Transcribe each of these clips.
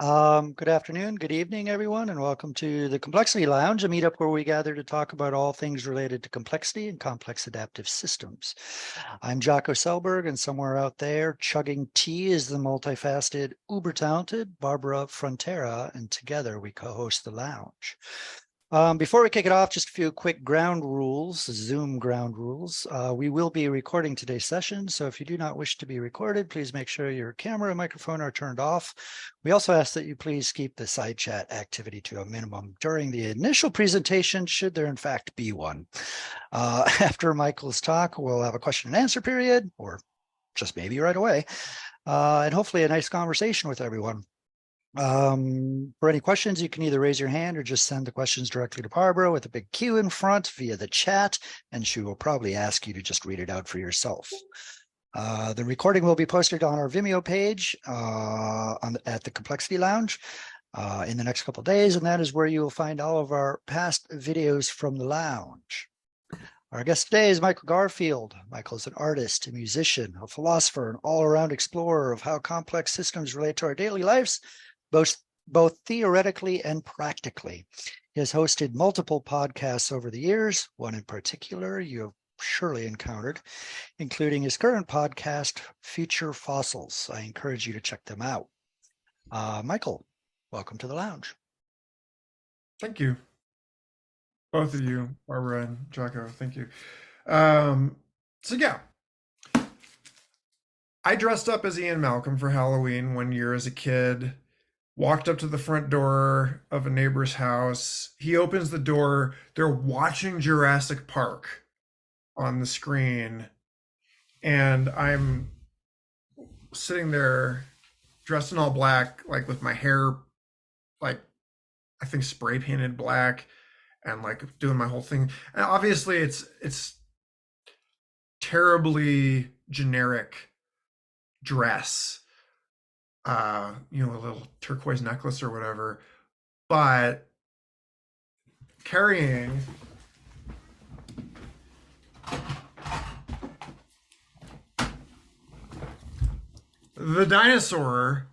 Good afternoon, good evening, everyone, and welcome to the Complexity Lounge, a meetup where we gather to talk about all things related to complexity and complex adaptive systems. I'm Jocko Selberg, and somewhere out there, chugging tea is the multifaceted, uber-talented Barbara Frontera, and together we co-host the lounge. Before we kick it off, just a few quick ground rules, Zoom ground rules. We will be recording today's session, so if you do not wish to be recorded, please make sure your camera and microphone are turned off. We also ask that you please keep the side chat activity to a minimum during the initial presentation, should there in fact be one. After Michael's talk, we'll have a question and answer period, or just maybe right away, and hopefully a nice conversation with everyone. For any questions, you can either raise your hand or just send the questions directly to Barbara with a big Q in front via the chat, and she will probably ask you to just read it out for yourself. The recording will be posted on our Vimeo page at the Complexity Lounge in the next couple of days, and that is where you will find all of our past videos from the lounge. Our guest today is Michael Garfield. Michael is an artist, a musician, a philosopher, an all-around explorer of how complex systems relate to our daily lives, both theoretically and practically. He has hosted multiple podcasts over the years, one in particular you have surely encountered, including his current podcast, Future Fossils. I encourage you to check them out. Michael, welcome to the lounge. Thank you. Both of you, Barbara and Jocko, thank you. So yeah, I dressed up as Ian Malcolm for Halloween one year as a kid, walked up to the front door of a neighbor's house. He opens the door. They're watching Jurassic Park on the screen. And I'm sitting there dressed in all black, like with my hair, like I think spray painted black, and like doing my whole thing. And obviously it's terribly generic dress. A little turquoise necklace or whatever, but carrying the dinosaur,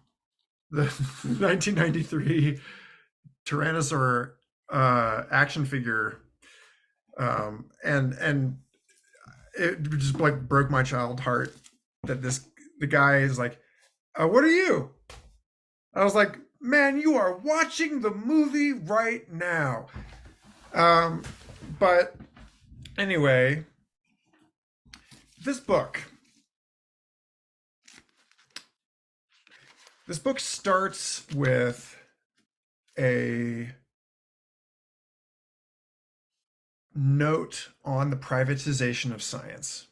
the 1993 Tyrannosaur action figure, and it just like broke my child heart that the guy is like, what are you? I was like, man, you are watching the movie right now. But anyway, this book starts with a note on the privatization of science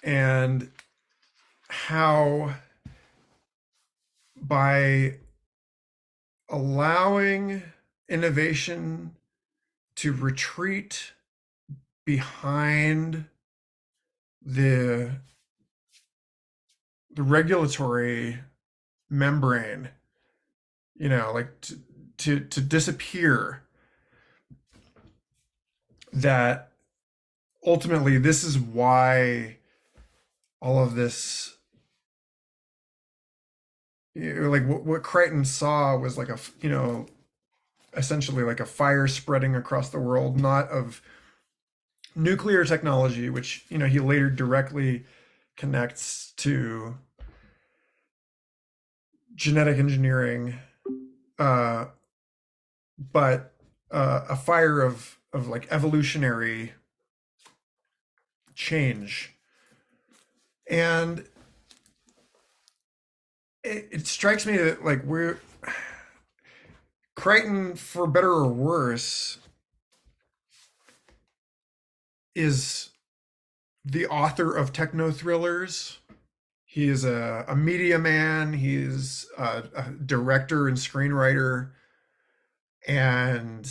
and how by allowing innovation to retreat behind the regulatory membrane, like to disappear, that ultimately this is why all of this, like what Crichton saw was like essentially like a fire spreading across the world, not of nuclear technology, which, he later directly connects to genetic engineering, but a fire of like evolutionary change. And it strikes me that like Crichton, for better or worse, is the author of techno-thrillers. He is a media man. He's a director and screenwriter and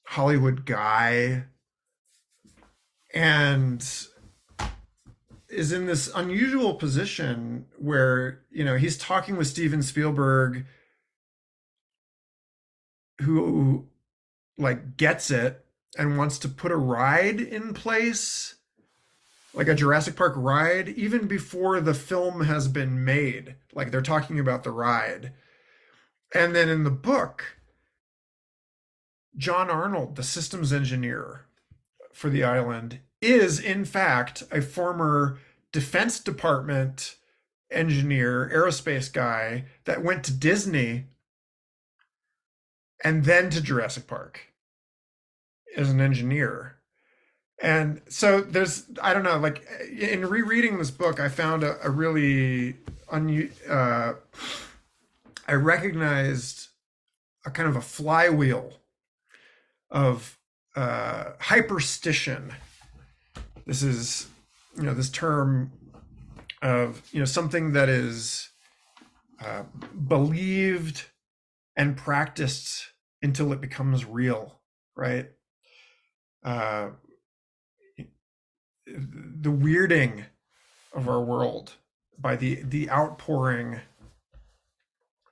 Hollywood guy, and is in this unusual position where, he's talking with Steven Spielberg, who like gets it and wants to put a ride in place like a Jurassic Park ride, even before the film has been made. Like they're talking about the ride. And then in the book, John Arnold, the systems engineer for the island, is in fact a former Defense Department engineer, aerospace guy that went to Disney and then to Jurassic Park as an engineer. And so I don't know, like in rereading this book, I found a really, I recognized a kind of a flywheel of hyperstition. This is, this term of, something that is believed and practiced until it becomes real, right? The weirding of our world by the outpouring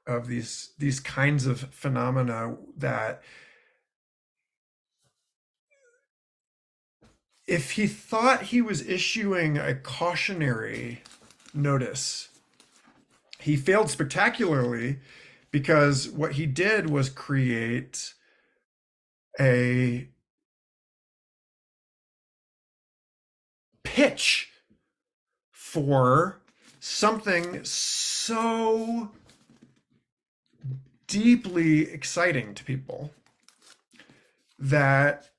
of these kinds of phenomena that if he thought he was issuing a cautionary notice, he failed spectacularly, because what he did was create a pitch for something so deeply exciting to people that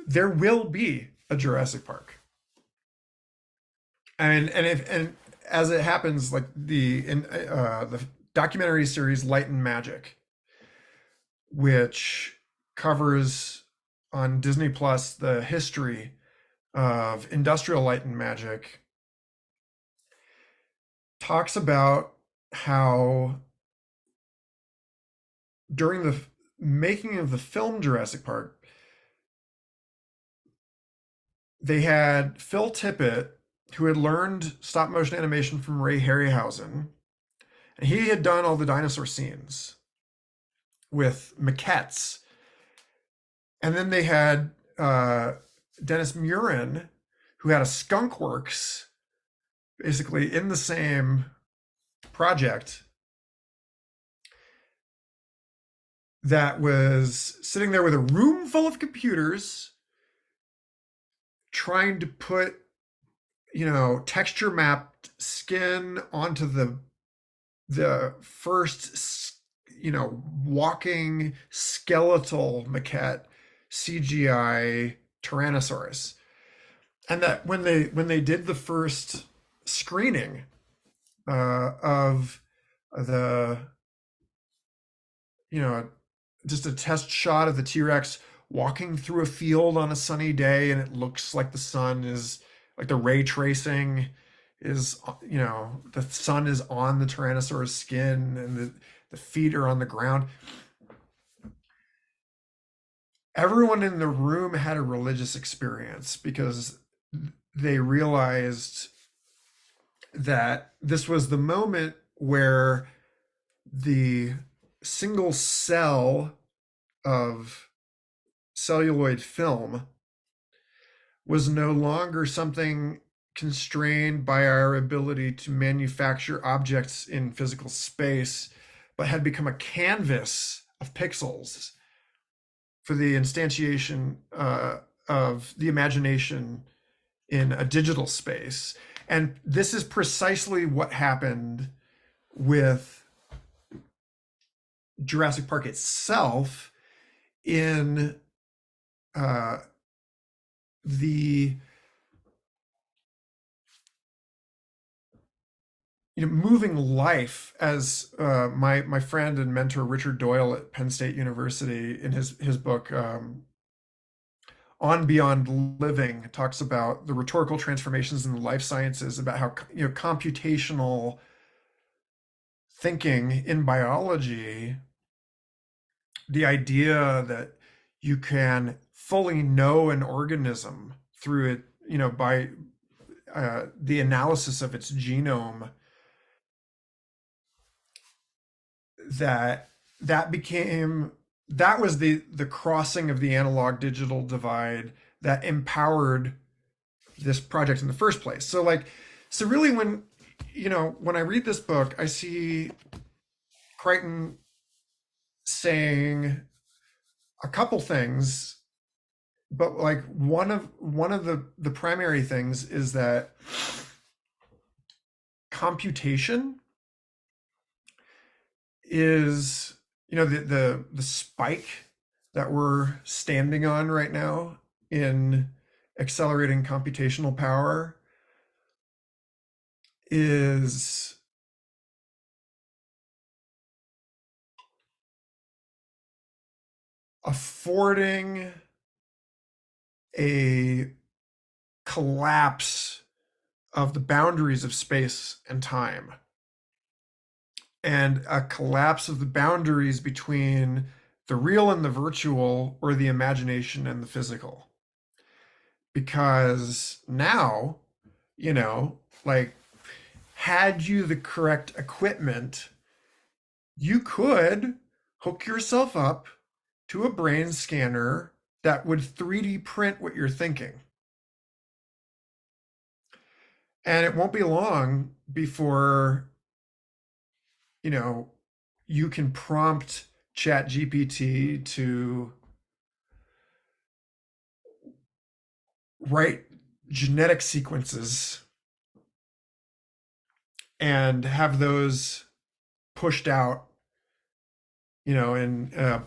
there will be a Jurassic Park. And as it happens, like the documentary series Light and Magic, which covers on Disney Plus the history of industrial light and magic, talks about how during the making of the film Jurassic Park, they had Phil Tippett, who had learned stop motion animation from Ray Harryhausen, and he had done all the dinosaur scenes with maquettes. And then they had Dennis Murin, who had a Skunk Works, basically in the same project, that was sitting there with a room full of computers trying to put, texture mapped skin onto the first, walking skeletal maquette CGI Tyrannosaurus. And that when they did the first screening of the, just a test shot of the T-Rex walking through a field on a sunny day, and it looks like the sun is, like the ray tracing is, the sun is on the Tyrannosaurus skin, and the feet are on the ground. Everyone in the room had a religious experience, because they realized that this was the moment where the single cell of celluloid film was no longer something constrained by our ability to manufacture objects in physical space, but had become a canvas of pixels for the instantiation of the imagination in a digital space. And this is precisely what happened with Jurassic Park itself in the moving life, as my friend and mentor Richard Doyle at Penn State University, in his book On Beyond Living, talks about the rhetorical transformations in the life sciences, about how computational thinking in biology, the idea that you can fully know an organism through it, by the analysis of its genome, that was the crossing of the analog digital divide that empowered this project in the first place. So like, so really when, when I read this book, I see Crichton saying a couple things, but like one of the primary things is that computation is, the spike that we're standing on right now in accelerating computational power is affording a collapse of the boundaries of space and time, and a collapse of the boundaries between the real and the virtual, or the imagination and the physical. Because now, like, had you the correct equipment, you could hook yourself up to a brain scanner that would 3D print what you're thinking. And it won't be long before, you can prompt ChatGPT to write genetic sequences and have those pushed out, in a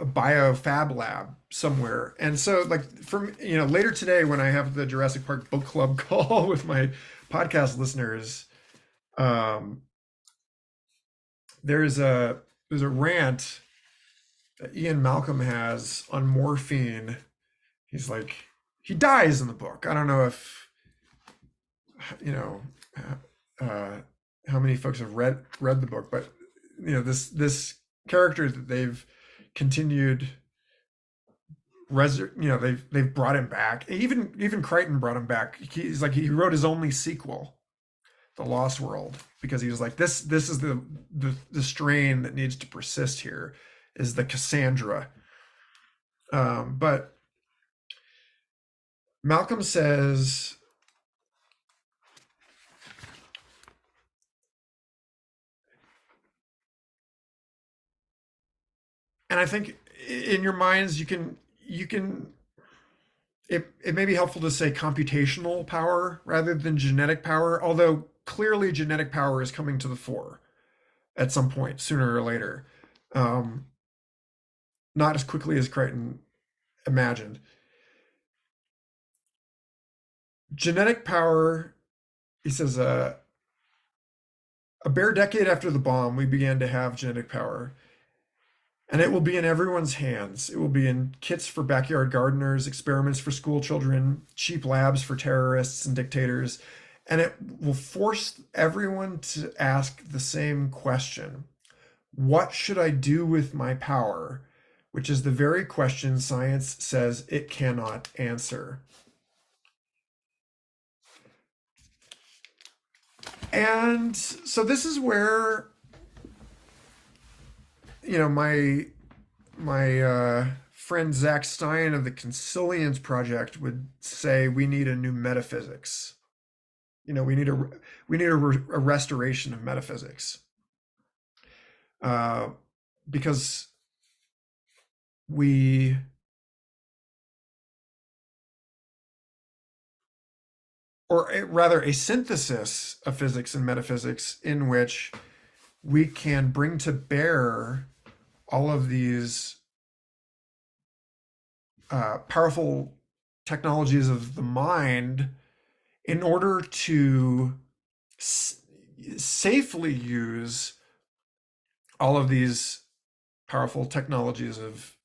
bio fab lab somewhere. And so, like, from, later today, when I have the Jurassic Park book club call with my podcast listeners, um, there's a rant that Ian Malcolm has on morphine. He's like, he dies in the book. I don't know if, you know, how many folks have read the book, but this character that they've continued, they've brought him back. Even Crichton brought him back. He's like, he wrote his only sequel, The Lost World, because he was like, this is the strain that needs to persist here, is the Cassandra. But Malcolm says, and I think in your minds it may be helpful to say computational power rather than genetic power, although clearly genetic power is coming to the fore at some point, sooner or later. Not as quickly as Crichton imagined. Genetic power, he says, a bare decade after the bomb, we began to have genetic power. And it will be in everyone's hands. It will be in kits for backyard gardeners, experiments for school children, cheap labs for terrorists and dictators. And it will force everyone to ask the same question: what should I do with my power? Which is the very question science says it cannot answer. And so this is where, my friend Zach Stein of the Consilience Project would say we need a new metaphysics. We need a restoration of metaphysics, because we or rather a synthesis of physics and metaphysics in which we can bring to bear all of these powerful technologies of the mind in order to safely use all of these powerful technologies of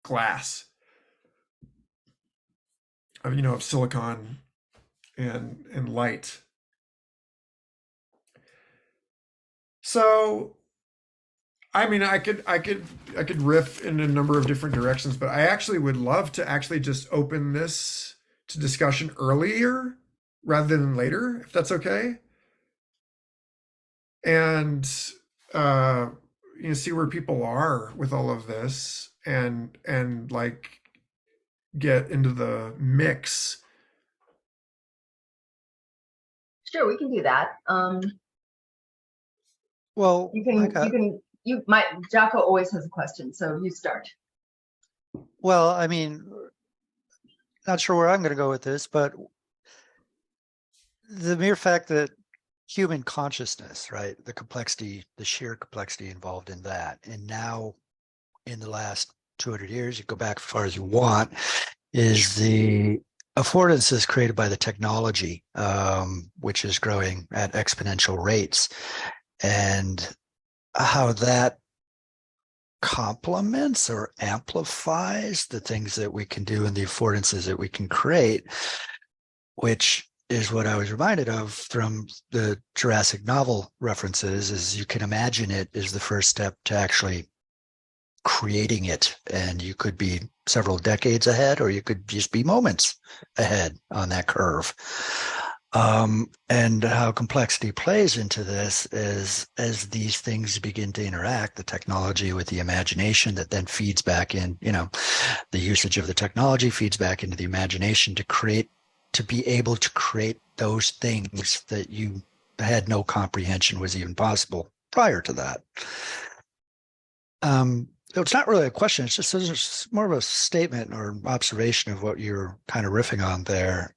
glass, of silicon and light. So, I mean, I could riff in a number of different directions, but I actually would love to actually just open this to discussion earlier rather than later, if that's okay. And see where people are with all of this, and like get into the mix Sure, we can do that. Well, You might, Jocko always has a question, so you start. well, I mean, not sure where I'm going to go with this, but the mere fact that human consciousness, right, the complexity, the sheer complexity involved in that, and now in the last 200 years, you go back as far as you want, is the affordances created by the technology, which is growing at exponential rates, and how that complements or amplifies the things that we can do and the affordances that we can create, which is what I was reminded of from the Jurassic novel references. Is you can imagine it is the first step to actually creating it, and you could be several decades ahead, or you could just be moments ahead on that curve. And how complexity plays into this is as these things begin to interact, the technology with the imagination that then feeds back in, the usage of the technology feeds back into the imagination to be able to create those things that you had no comprehension was even possible prior to that. It's not really a question. It's more of a statement or observation of what you're kind of riffing on there.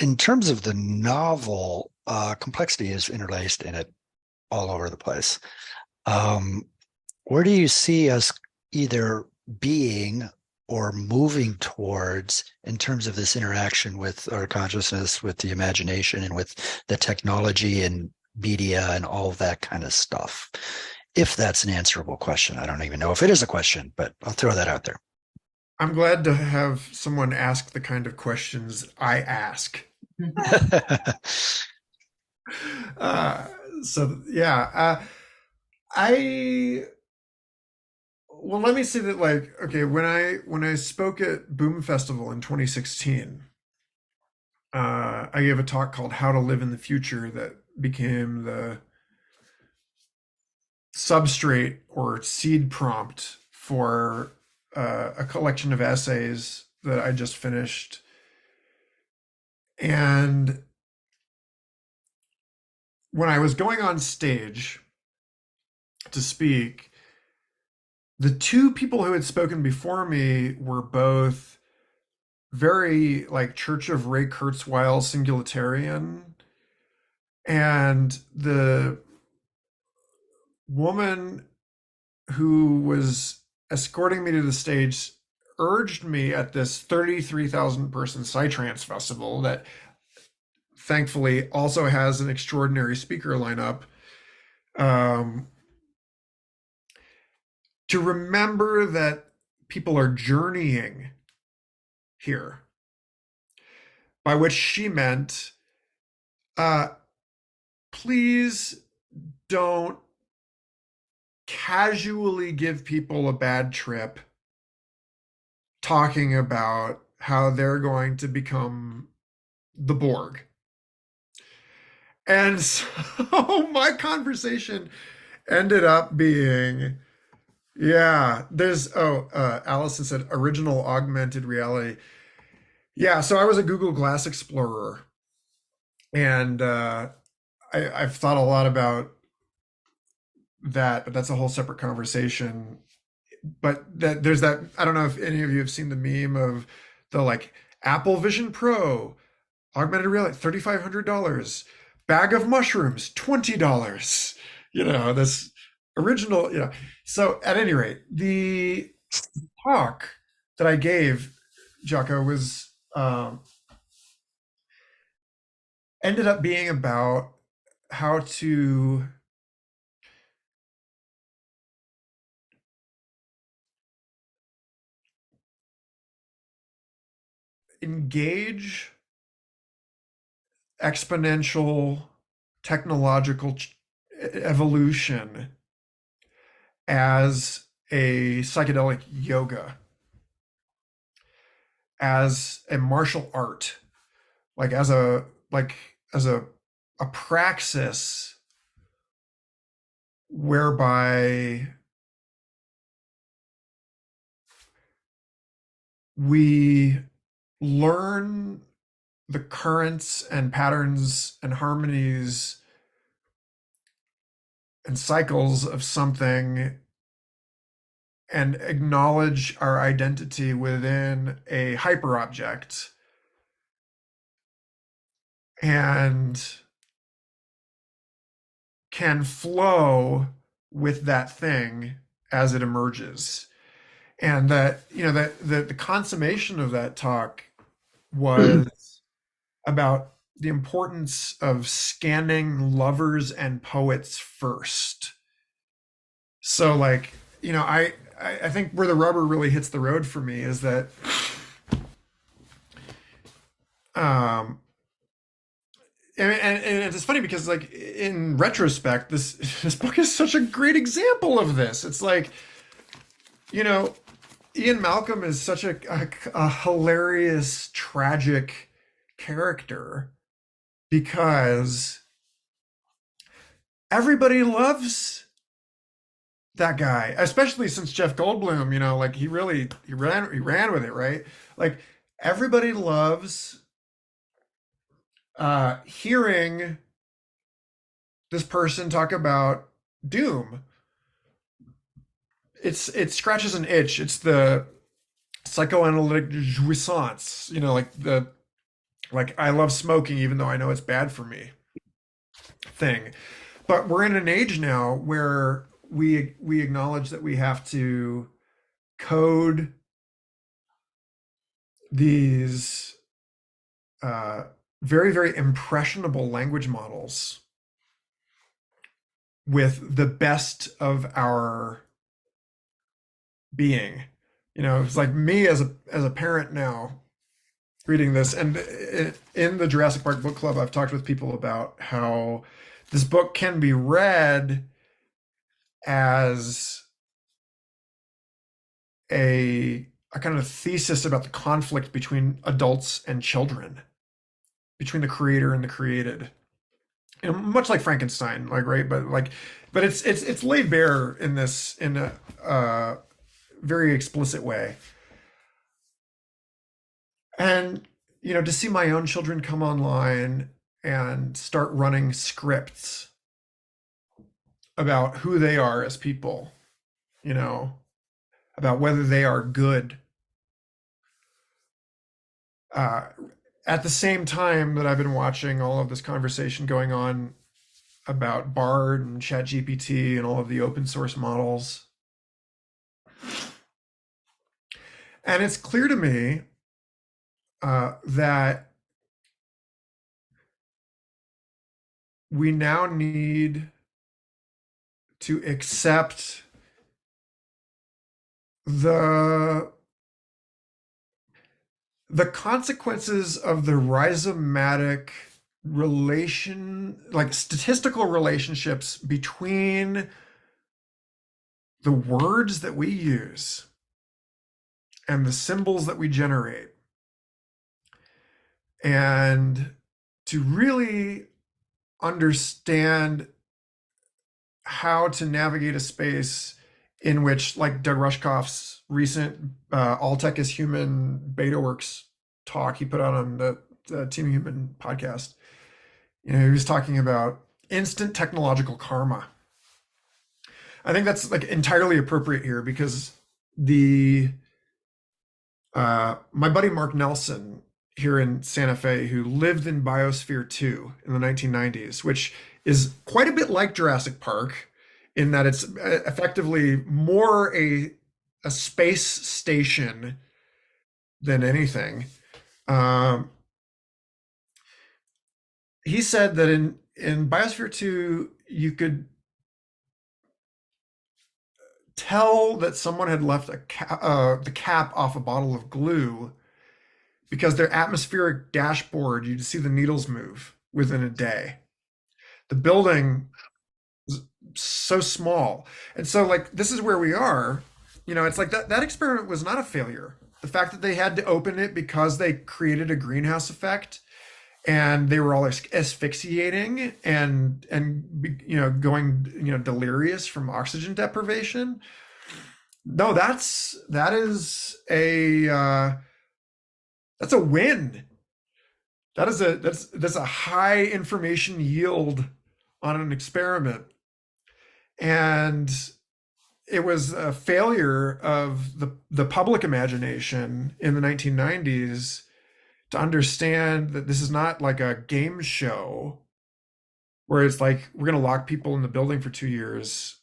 In terms of the novel, complexity is interlaced in it all over the place. Where do you see us either being or moving towards in terms of this interaction with our consciousness, with the imagination, and with the technology and media and all of that kind of stuff? If that's an answerable question. I don't even know if it is a question, but I'll throw that out there. I'm glad to have someone ask the kind of questions I ask. uh, I well, let me say that, like, okay, when I spoke at Boom Festival in 2016, I gave a talk called "How to Live in the Future" that became the substrate or seed prompt for a collection of essays that I just finished. And when I was going on stage to speak, the two people who had spoken before me were both very like Church of Ray Kurzweil singularitarian, and the woman who was escorting me to the stage urged me at this 33,000 person Psytrance festival that thankfully also has an extraordinary speaker lineup, to remember that people are journeying here, by which she meant, please don't casually give people a bad trip talking about how they're going to become the Borg. And so my conversation ended up being, Allison said original augmented reality. Yeah, so I was a Google Glass Explorer, and I've thought a lot about that, but that's a whole separate conversation. But there's that, I don't know if any of you have seen the meme of the like Apple Vision Pro, augmented reality, $3,500, bag of mushrooms, $20. This original. So at any rate, the talk that I gave, Jocko, was ended up being about how to engage exponential technological evolution as a psychedelic yoga, as a martial art, like as a praxis whereby we learn the currents and patterns and harmonies and cycles of something and acknowledge our identity within a hyperobject and can flow with that thing as it emerges. And that, that the consummation of that talk was about the importance of scanning lovers and poets first. So like, I think where the rubber really hits the road for me is that and it's funny because like in retrospect, this book is such a great example of this. It's like, Ian Malcolm is such a hilarious, tragic character because everybody loves that guy, especially since Jeff Goldblum, like he ran with it, right? Like everybody loves hearing this person talk about doom. It scratches an itch. It's the psychoanalytic jouissance, like I love smoking even though I know it's bad for me thing. But we're in an age now where we acknowledge that we have to code these very, very impressionable language models with the best of our being. It's like me as a parent now reading this, and in the Jurassic Park book club, I've talked with people about how this book can be read as a kind of thesis about the conflict between adults and children, between the creator and the created. Much like Frankenstein, like, right? But it's laid bare in a very explicit way. And to see my own children come online and start running scripts about who they are as people, about whether they are good. At the same time that I've been watching all of this conversation going on about Bard and ChatGPT and all of the open source models. And it's clear to me that we now need to accept the consequences of the rhizomatic statistical relationships between the words that we use and the symbols that we generate, and to really understand how to navigate a space in which, like Doug Rushkoff's recent All Tech is Human Beta Works talk he put out on the Team Human podcast, he was talking about instant technological karma. I think that's like entirely appropriate here because my buddy Mark Nelson here in Santa Fe, who lived in Biosphere 2 in the 1990s, which is quite a bit like Jurassic Park in that it's effectively more a space station than anything. He said that in Biosphere 2, you could tell that someone had left the cap off a bottle of glue because their atmospheric dashboard, you'd see the needles move within a day. The building is so small. And so like, this is where we are, it's like that experiment was not a failure. The fact that they had to open it because they created a greenhouse effect and they were all asphyxiating and going delirious from oxygen deprivation. No, that's a win. that's a high information yield on an experiment. And it was a failure of the public imagination in the 1990s to understand that this is not like a game show where it's like we're going to lock people in the building for 2 years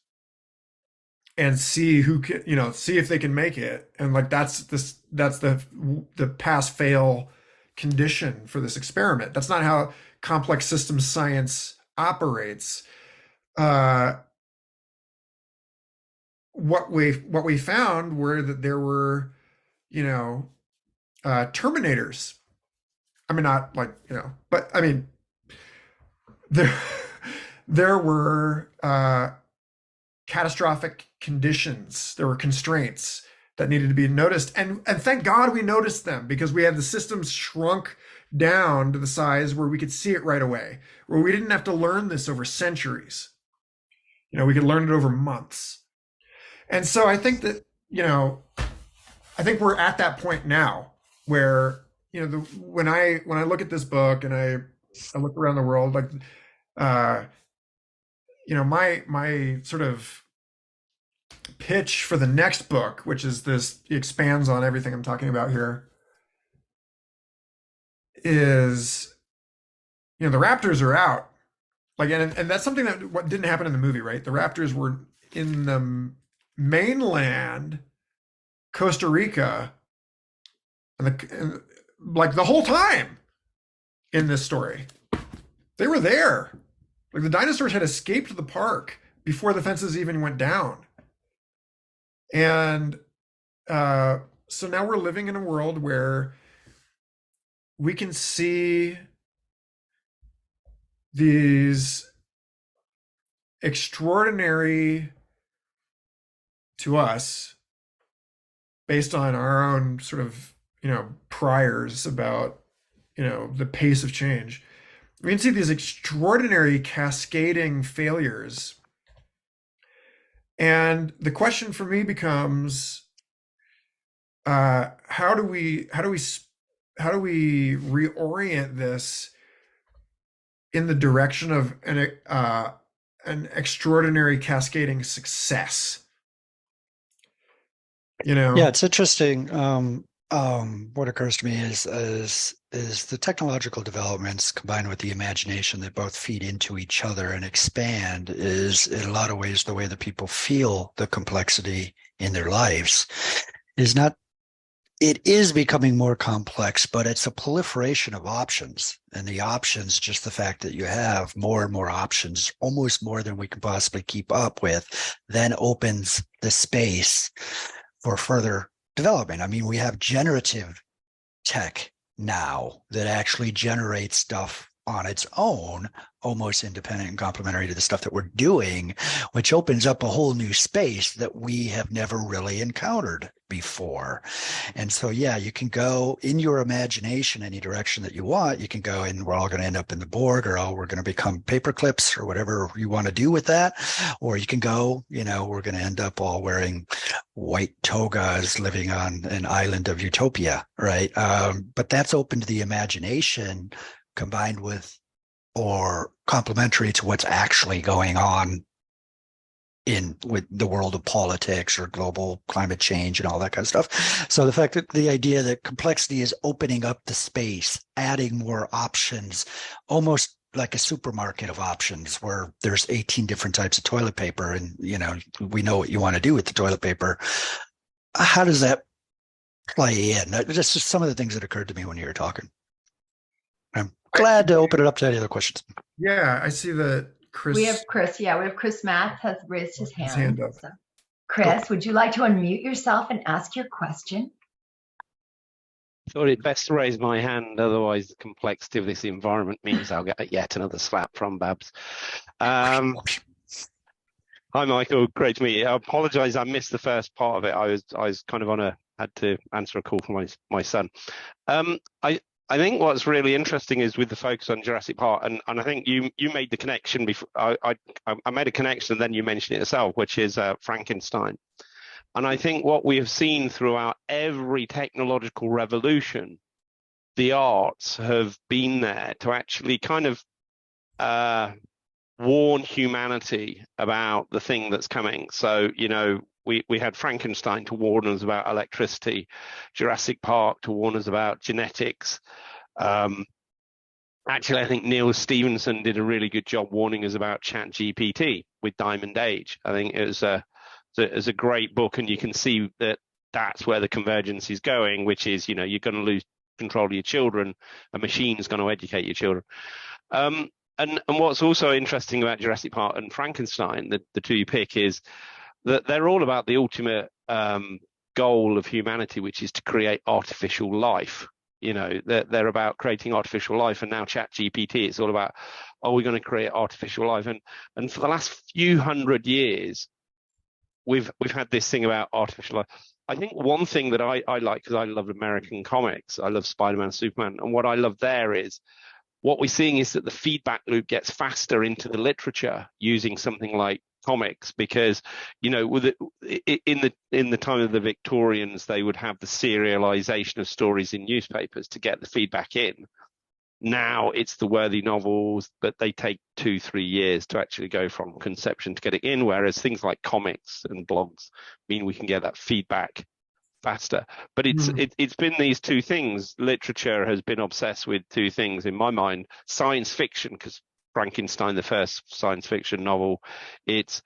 and see who can, see if they can make it. And like that's the pass fail condition for this experiment. That's not how complex systems science operates. What we found were that there were, terminators. I mean, not like, but I mean, there there were catastrophic conditions. There were constraints that needed to be noticed, and thank God we noticed them, because we had the systems shrunk down to the size where we could see it right away, where we didn't have to learn this over centuries. We could learn it over months. And so I think that, I think we're at that point now where, when I look at this book and I look around the world, like, my sort of pitch for the next book, which is this, expands on everything I'm talking about here, is, the raptors are out. Like, and that's something that what didn't happen in the movie, right? The raptors were in the mainland, Costa Rica, and like the whole time in this story. They were there. Like the dinosaurs had escaped the park before the fences even went down. And so now we're living in a world where we can see these extraordinary, to us, based on our own sort of, priors about, the pace of change. We can see these extraordinary cascading failures. And the question for me becomes, how do we reorient this in the direction of an extraordinary cascading success? Yeah, it's interesting. What occurs to me is the technological developments combined with the imagination that both feed into each other and expand is in a lot of ways the way that people feel the complexity in their lives is not. It is becoming more complex, but it's a proliferation of options. And the options, just the fact that you have more and more options, almost more than we can possibly keep up with, then opens the space for further development. I mean, we have generative tech now that actually generates stuff on its own, almost independent and complementary to the stuff that we're doing, which opens up a whole new space that we have never really encountered before. And so, yeah, you can go in your imagination any direction that you want. You can go and we're all going to end up in the Borg, or we're going to become paper clips, or whatever you want to do with that. Or you can go, we're going to end up all wearing white togas living on an island of utopia, right? But that's open to the imagination, combined with or complementary to what's actually going on with the world of politics or global climate change and all that kind of stuff. So the fact that the idea that complexity is opening up the space, adding more options, almost like a supermarket of options where there's 18 different types of toilet paper, and we know what you want to do with the toilet paper. How does that play in? That's just some of the things that occurred to me when you were talking. I'm glad to open it up to any other questions. Yeah, I see that Chris. We have Chris. Yeah, we have Chris Math has raised his hand. His hand up. So, Chris, would you like to unmute yourself and ask your question? Thought it best to raise my hand, otherwise the complexity of this environment means I'll get yet another slap from Babs. Hi, Michael. Great to meet you. I apologise, I missed the first part of it. I was kind of had to answer a call from my son. I think what's really interesting is with the focus on Jurassic Park, and I think you made the connection before. I made a connection, and then you mentioned it yourself, which is Frankenstein. And I think what we have seen throughout every technological revolution, the arts have been there to actually kind of warn humanity about the thing that's coming. So, we had Frankenstein to warn us about electricity, Jurassic Park to warn us about genetics. Actually, I think Neil Stephenson did a really good job warning us about ChatGPT with Diamond Age. I think it was a great book, and you can see that that's where the convergence is going, which is, you're going to lose control of your children. A machine's going to educate your children. And what's also interesting about Jurassic Park and Frankenstein, the two you pick, is that they're all about the ultimate goal of humanity, which is to create artificial life. They're about creating artificial life, and now ChatGPT, it's all about, we're going to create artificial life. And for the last few hundred years, we've had this thing about artificial life. I think one thing that I like, because I love American comics, I love Spider-Man, Superman, and what I love there is what we're seeing is that the feedback loop gets faster into the literature using something like comics, because in the time of the Victorians, they would have the serialization of stories in newspapers to get the feedback in. Now it's the worthy novels, but they take 2-3 years to actually go from conception to get it in, whereas things like comics and blogs mean we can get that feedback faster. But it's been these two things. Literature has been obsessed with two things in my mind: science fiction, because Frankenstein, the first science fiction novel, it's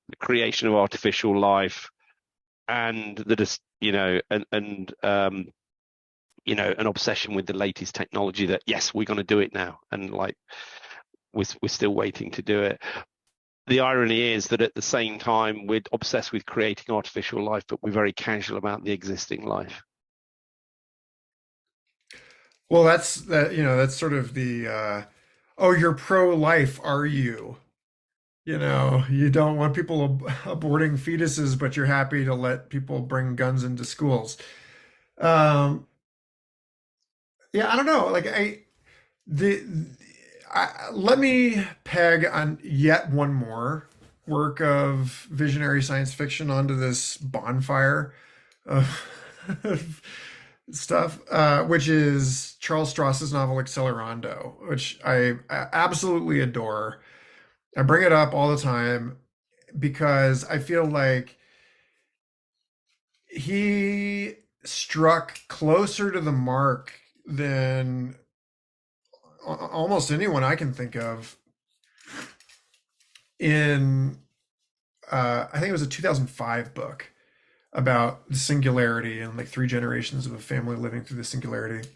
the creation of artificial life, and an obsession with the latest technology that, yes, we're going to do it now, and like we're still waiting to do it. The irony is that at the same time, we're obsessed with creating artificial life, but we're very casual about the existing life. Well, that's sort of the you're pro-life, are you? You don't want people aborting fetuses, but you're happy to let people bring guns into schools. Yeah, I don't know. Like let me peg on yet one more work of visionary science fiction onto this bonfire of stuff, which is Charles Stross's novel Accelerando, which I absolutely adore. I bring it up all the time because I feel like he struck closer to the mark than almost anyone I can think of in I think it was a 2005 book about the singularity and like 3 generations of a family living through the singularity.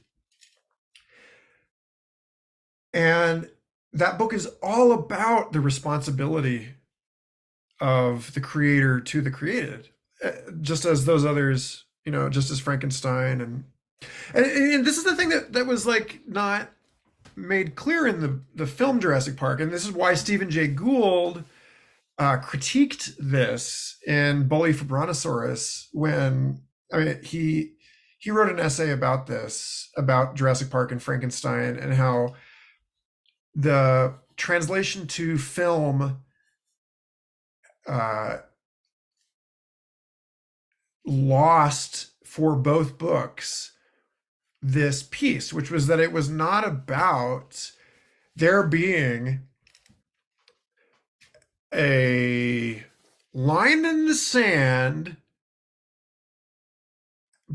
And that book is all about the responsibility of the creator to the created, just as those others, just as Frankenstein and this is the thing that was like not made clear in the film Jurassic Park, and this is why Stephen Jay Gould critiqued this in Bully for Brontosaurus when he wrote an essay about this, about Jurassic Park and Frankenstein, and how the translation to film lost for both books this piece, which was that it was not about there being a line in the sand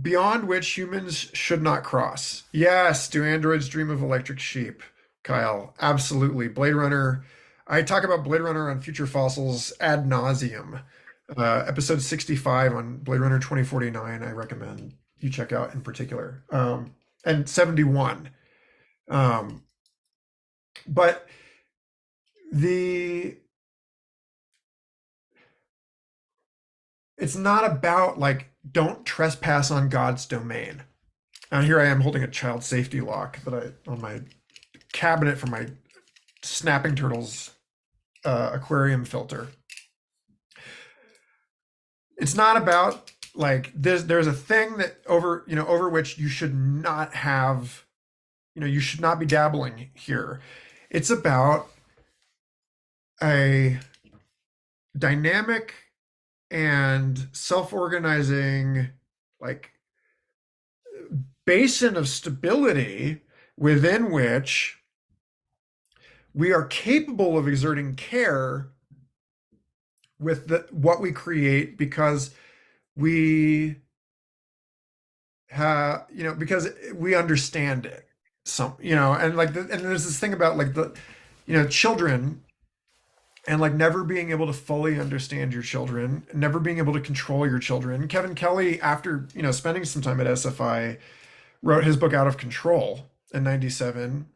beyond which humans should not cross. Yes, do androids dream of electric sheep? Kyle, absolutely. Blade Runner. I talk about Blade Runner on Future Fossils ad nauseum. Episode 65 on Blade Runner 2049, I recommend you check out in particular. And 71. But it's not about like, don't trespass on God's domain. And here I am holding a child safety lock on my cabinet for my snapping turtles aquarium filter. It's not about like there's a thing that over which you should not have, you should not be dabbling here. It's about a dynamic and self-organizing, like basin of stability within which we are capable of exerting care with what we create, because we have, because we understand it. And and there's this thing about like children, and like never being able to fully understand your children, never being able to control your children. Kevin Kelly, after, spending some time at SFI, wrote his book Out of Control in 97,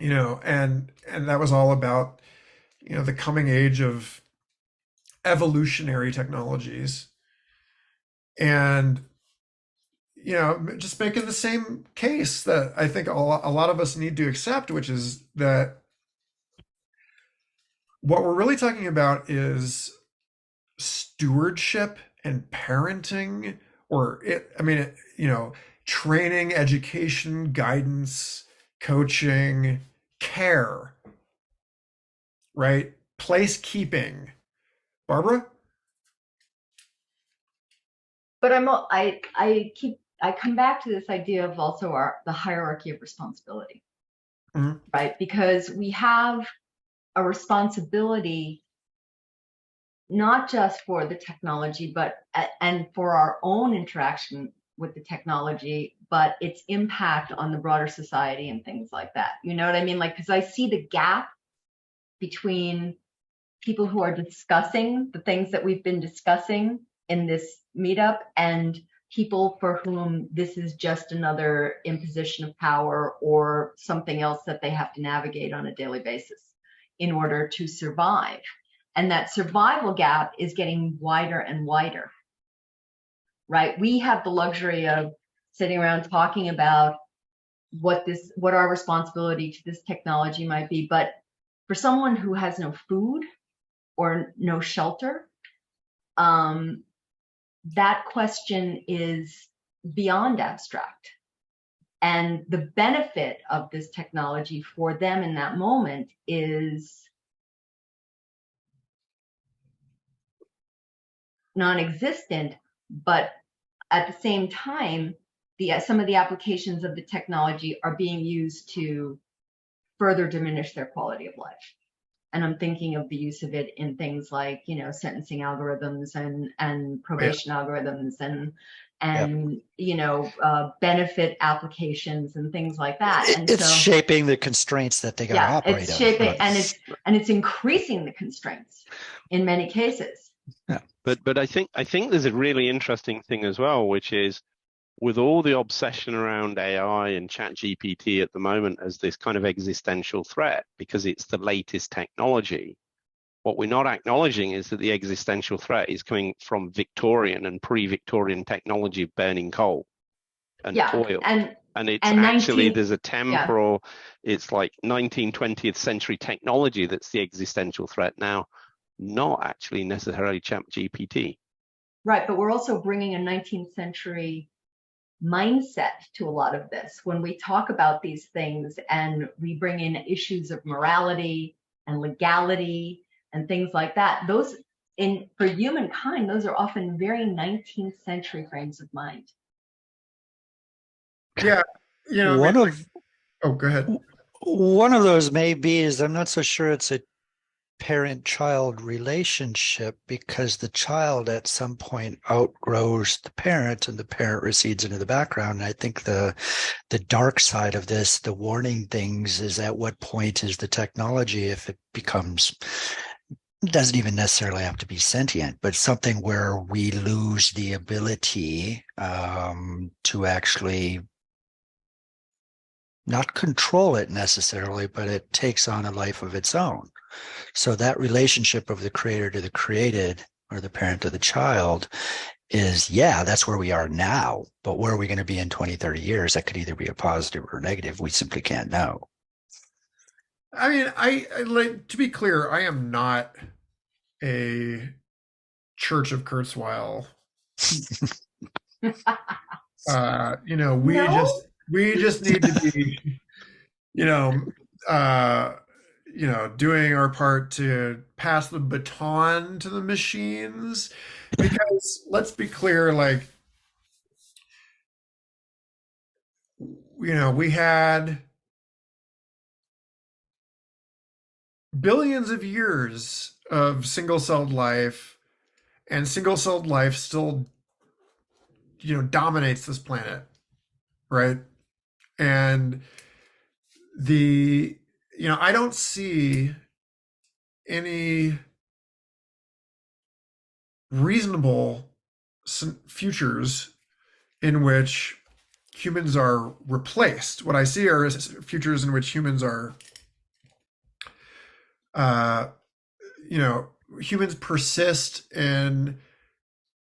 and that was all about, the coming age of evolutionary technologies. And, just making the same case that I think a lot of us need to accept, which is that what we're really talking about is stewardship and parenting, training, education, guidance, coaching, care, right? Placekeeping. Barbara? But I come back to this idea of also the hierarchy of responsibility, right? Because we have a responsibility not just for the technology, and for our own interaction with the technology, but its impact on the broader society and things like that. You know what I mean? Like, because I see the gap between people who are discussing the things that we've been discussing in this meetup and people for whom this is just another imposition of power or something else that they have to navigate on a daily basis in order to survive. And that survival gap is getting wider and wider, right? We have the luxury of sitting around talking about what our responsibility to this technology might be. But for someone who has no food or no shelter, that question is beyond abstract. And the benefit of this technology for them in that moment is non-existent, but at the same time, some of the applications of the technology are being used to further diminish their quality of life. And I'm thinking of the use of it in things like, sentencing algorithms and probation algorithms and benefit applications and things like that. And it's shaping the constraints that they got to operate. It's shaping, and it's increasing the constraints in many cases. Yeah. But I think there's a really interesting thing as well, which is with all the obsession around AI and ChatGPT at the moment as this kind of existential threat because it's the latest technology, what we're not acknowledging is that the existential threat is coming from Victorian and pre-Victorian technology of burning coal and oil. And it's actually, there's a temporal, it's like 19th, 20th century technology that's the existential threat now, not actually necessarily ChatGPT. Right, but we're also bringing a 19th century mindset to a lot of this when we talk about these things, and we bring in issues of morality and legality and things like that. Those, for humankind, those are often very 19th century frames of mind. Yeah, go ahead. One of those may be is I'm not so sure it's a parent-child relationship, because the child at some point outgrows the parent and the parent recedes into the background. And I think the dark side of this, the warning things, is at what point is the technology, if it becomes, it doesn't even necessarily have to be sentient, but something where we lose the ability to actually not control it necessarily, but it takes on a life of its own. So that relationship of the creator to the created, or the parent to the child, is, that's where we are now. But where are we going to be in 20, 30 years? That could either be a positive or a negative. We simply can't know. I mean, I like to be clear, I am not a Church of Kurzweil. We just need to be, doing our part to pass the baton to the machines. Because let's be clear, like, we had billions of years of single-celled life, and single-celled life still, dominates this planet, right? And I don't see any reasonable futures in which humans are replaced. What I see are futures in which humans are, humans persist in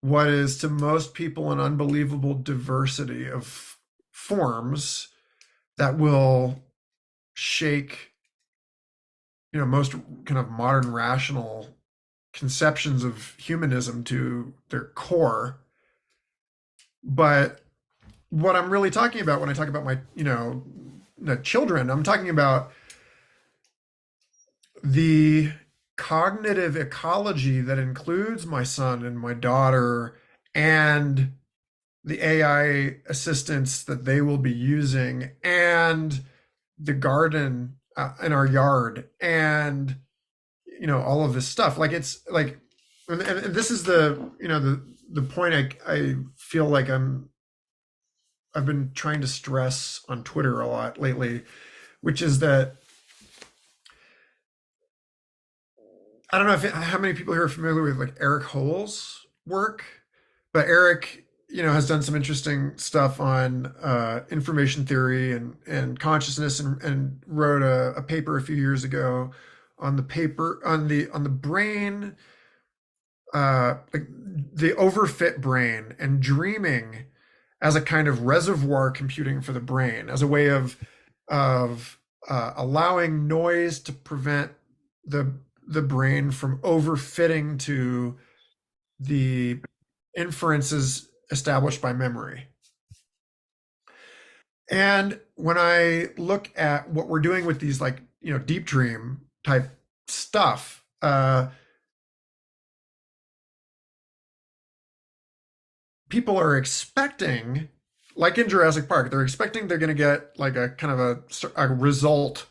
what is to most people an unbelievable diversity of forms that will shake, most kind of modern rational conceptions of humanism to their core. But what I'm really talking about when I talk about my, the children, I'm talking about the cognitive ecology that includes my son and my daughter and the AI assistants that they will be using and the garden in our yard and all of this stuff. Like it's like, and this is the the point I feel like I've been trying to stress on Twitter a lot lately, which is that I don't know how many people here are familiar with like Eric Hole's work, but Eric, has done some interesting stuff on information theory and consciousness, and wrote a paper a few years ago on the brain, like the overfit brain and dreaming as a kind of reservoir computing for the brain, as a way of allowing noise to prevent the brain from overfitting to the inferences established by memory. And when I look at what we're doing with these, like, deep dream type stuff, people are expecting, like in Jurassic Park, they're expecting they're going to get like a kind of a result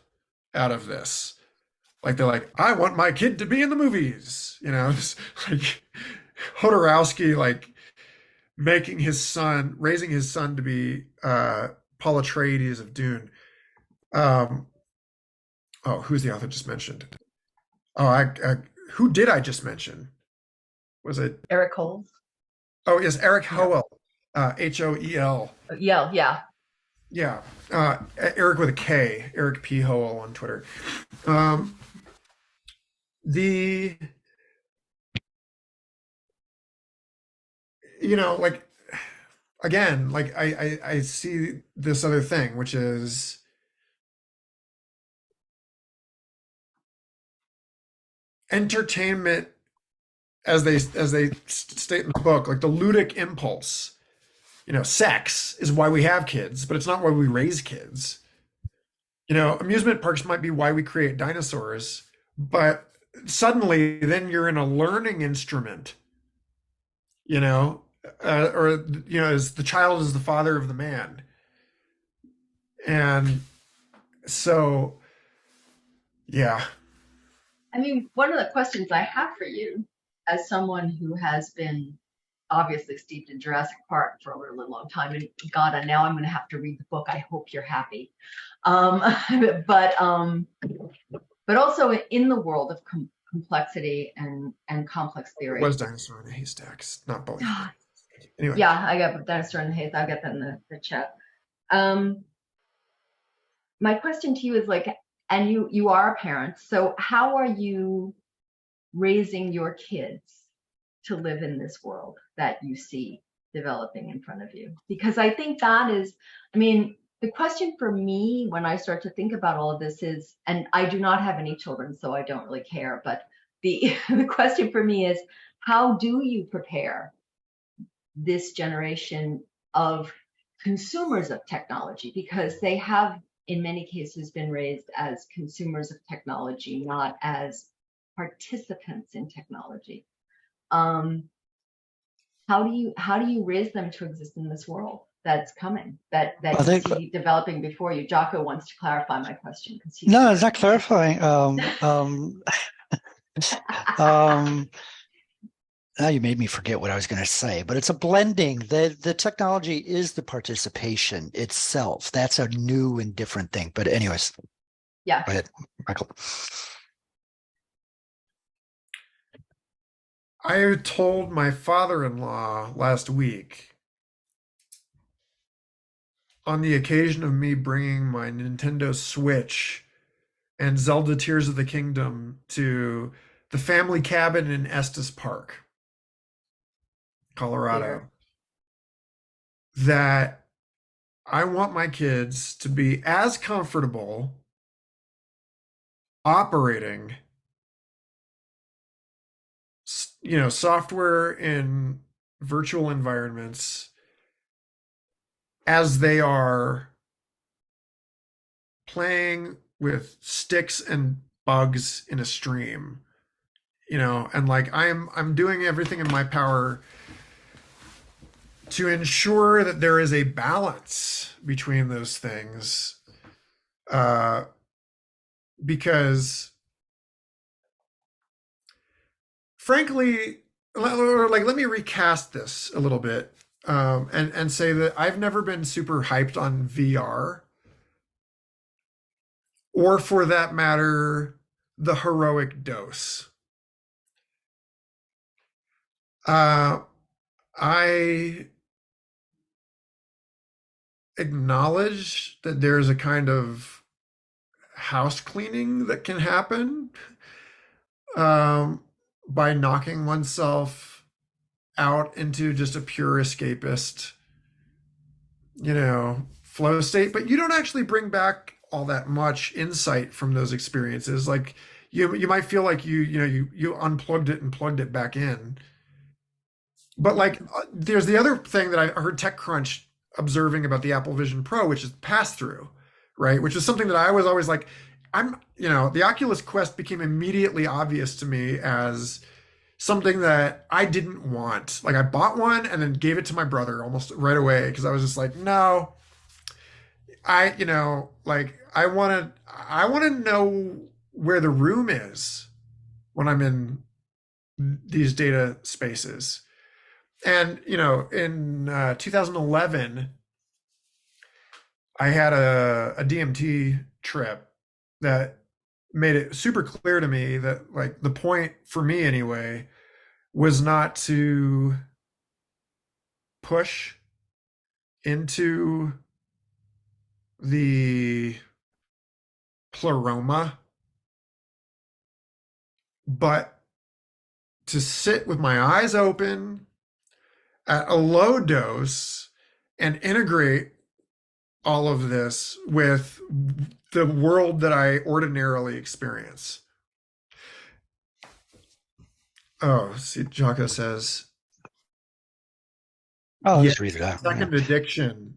out of this. Like they're like, I want my kid to be in the movies, it's like Hodorowski, like raising his son to be Paul Atreides of Dune. Who's the author just mentioned? Who did I just mention? Was it Eric Hole? Oh yes, Eric Howell, Hoel. Yeah. Yeah, Eric with a K, Eric P. Howell on Twitter. Like, again, like I see this other thing, which is entertainment, as they state in the book, like the ludic impulse. Sex is why we have kids, but it's not why we raise kids. Amusement parks might be why we create dinosaurs, but suddenly then you're in a learning instrument, as the child is the father of the man. And so, yeah. I mean, one of the questions I have for you, as someone who has been obviously steeped in Jurassic Park for a really long time, and God, and now I'm going to have to read the book. I hope you're happy. But also in the world of complexity and complex theory. It was Dinosaur in the Haystacks, not both. Anyway. Yeah, I got Dinosaur in the Haystack. I'll get that in the chat. My question to you is like, and you are a parent, so how are you raising your kids to live in this world that you see developing in front of you? Because I think that is, the question for me when I start to think about all of this is, and I do not have any children, so I don't really care, but the question for me is, how do you prepare this generation of consumers of technology? Because they have, in many cases, been raised as consumers of technology, not as participants in technology. How do you raise them to exist in this world? that's coming that I you think see developing before you. Jocko wants to clarify my question because no, it's not clarifying. Now you made me forget what I was going to say, but it's a blending. The technology is the participation itself. That's a new and different thing. But anyways, yeah. Go ahead, Michael. I told my father-in-law last week, on the occasion of me bringing my Nintendo Switch and Zelda Tears of the Kingdom to the family cabin in Estes Park, Colorado, that I want my kids to be as comfortable operating, software in virtual environments as they are playing with sticks and bugs in a stream, and like I'm doing everything in my power to ensure that there is a balance between those things, because frankly, let me recast this a little bit, and say that I've never been super hyped on VR, or for that matter, the heroic dose. I acknowledge that there's a kind of house cleaning that can happen, by knocking oneself out into just a pure escapist, flow state, but you don't actually bring back all that much insight from those experiences. Like you might feel like you unplugged it and plugged it back in. But like, there's the other thing that I heard TechCrunch observing about the Apple Vision Pro, which is pass-through, right? Which is something that I was always like, the Oculus Quest became immediately obvious to me as something that I didn't want. Like, I bought one and then gave it to my brother almost right away because I was just like, no, I want to know where the room is when I'm in these data spaces. And, in 2011, I had a DMT trip that made it super clear to me that, like, the point for me anyway was not to push into the pleroma, but to sit with my eyes open at a low dose and integrate all of this with the world that I ordinarily experience. Oh, see, Jocko says, I'll just read it out. Second addiction.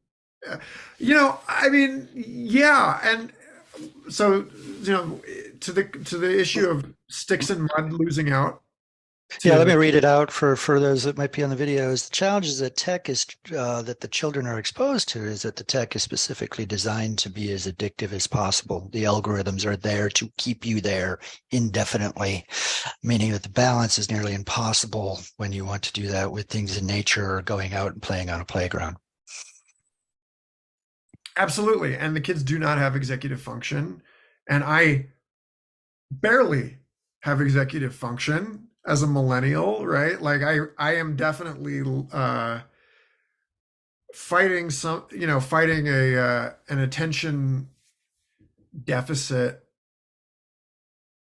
Yeah. And so, to the issue of sticks and mud losing out. Yeah, let me read it out for those that might be on the videos. The challenges that tech is that the children are exposed to is that the tech is specifically designed to be as addictive as possible. The algorithms are there to keep you there indefinitely, meaning that the balance is nearly impossible when you want to do that with things in nature or going out and playing on a playground. Absolutely. And the kids do not have executive function. And I barely have executive function as a millennial, right? Like I am definitely fighting an attention deficit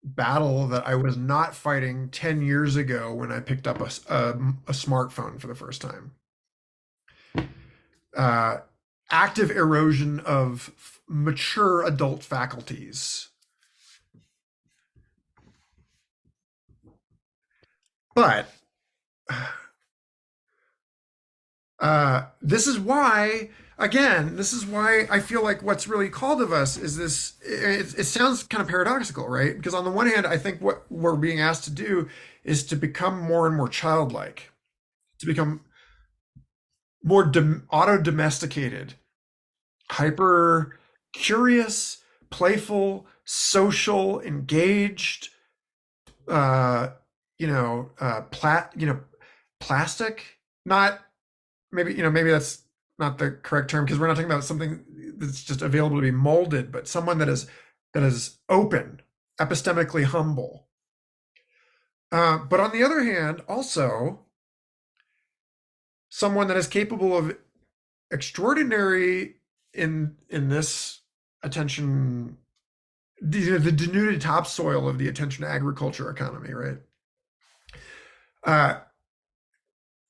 battle that I was not fighting 10 years ago when I picked up a smartphone for the first time. Active erosion of mature adult faculties. But this is why I feel like what's really called of us is this. It sounds kind of paradoxical, right? Because on the one hand, I think what we're being asked to do is to become more and more childlike, to become more auto-domesticated, hyper curious, playful, social, engaged, plastic, not maybe that's not the correct term, because we're not talking about something that's just available to be molded, but someone that is open, epistemically humble. But on the other hand, also someone that is capable of extraordinary in this attention, the denuded topsoil of the attention agriculture economy, right?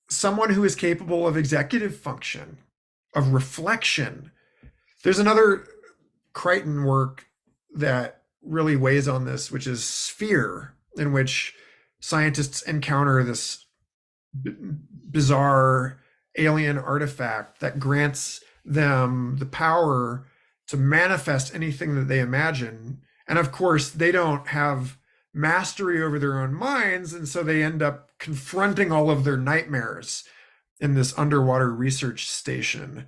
Someone who is capable of executive function, of reflection. There's another Crichton work that really weighs on this, which is Sphere, in which scientists encounter this bizarre alien artifact that grants them the power to manifest anything that they imagine. And of course, they don't have mastery over their own minds, and so they end up confronting all of their nightmares in this underwater research station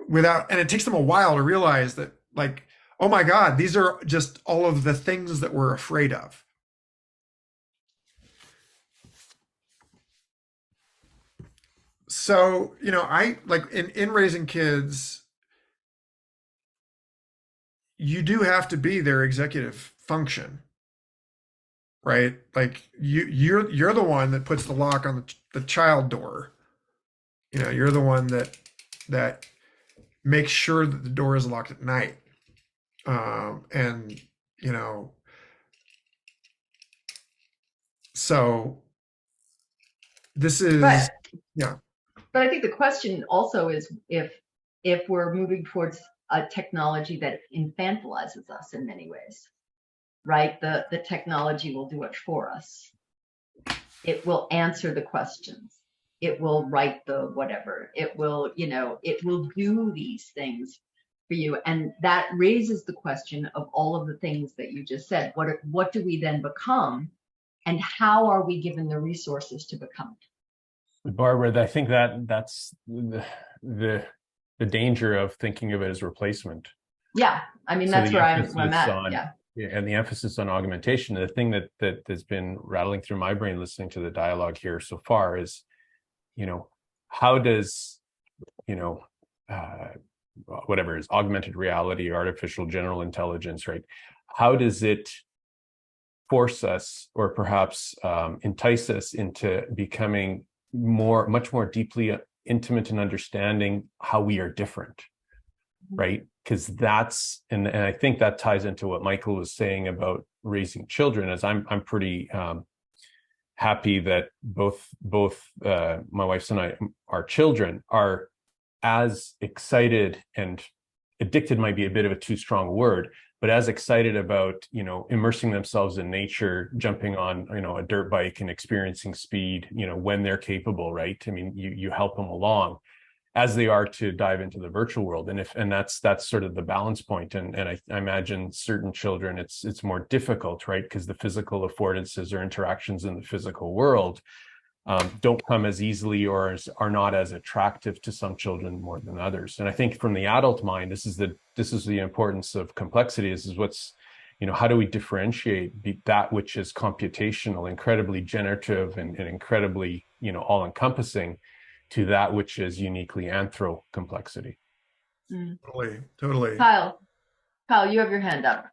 and it takes them a while to realize that, like, oh my God, these are just all of the things that we're afraid of. So, I like in raising kids, you do have to be their executive function, right? Like you're the one that puts the lock on the child door. You're the one that makes sure that the door is locked at night. And so this is, yeah. But I think the question also is if we're moving towards a technology that infantilizes us in many ways, right? The technology will do it for us. It will answer the questions. It will write the whatever. It will, it will do these things for you. And that raises the question of all of the things that you just said. What do we then become? And how are we given the resources to become it? Barbara, I think that's the danger of thinking of it as replacement. Yeah, I mean, that's where I'm at. Yeah. And the emphasis on augmentation. The thing that has been rattling through my brain listening to the dialogue here so far is, how does, whatever is augmented reality, artificial general intelligence, right? How does it force us, or perhaps entice us into becoming much more deeply intimate in understanding how we are different, right? Because that's, and I think that ties into what Michael was saying about raising children. As I'm pretty happy that both my wife's and I, our children, are as excited, and addicted might be a bit of a too strong word, but as excited about, immersing themselves in nature, jumping on, a dirt bike and experiencing speed, when they're capable, right? I mean, you help them along, as they are to dive into the virtual world. And that's sort of the balance point. And I imagine certain children, it's more difficult, right? Because the physical affordances or interactions in the physical world don't come as easily, or are not as attractive to some children more than others. And I think from the adult mind, this is the importance of complexity. This is what's, how do we differentiate that which is computational, incredibly generative, and incredibly, all-encompassing, to that which is uniquely anthro complexity. Totally. Kyle, you have your hand up.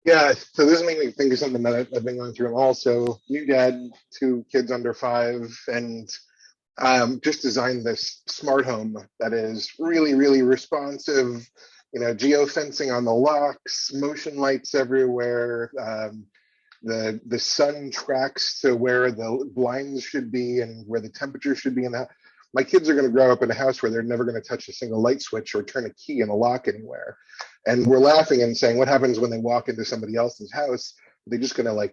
Yeah, so this made me think of something that I've been going through. I'm also new dad, 2 kids under 5, and just designed this smart home that is really, really responsive. Geofencing on the locks, motion lights everywhere. The sun tracks to where the blinds should be and where the temperature should be in that. My kids are going to grow up in a house where they're never going to touch a single light switch or turn a key in a lock anywhere. And we're laughing and saying, what happens when they walk into somebody else's house? They're just going to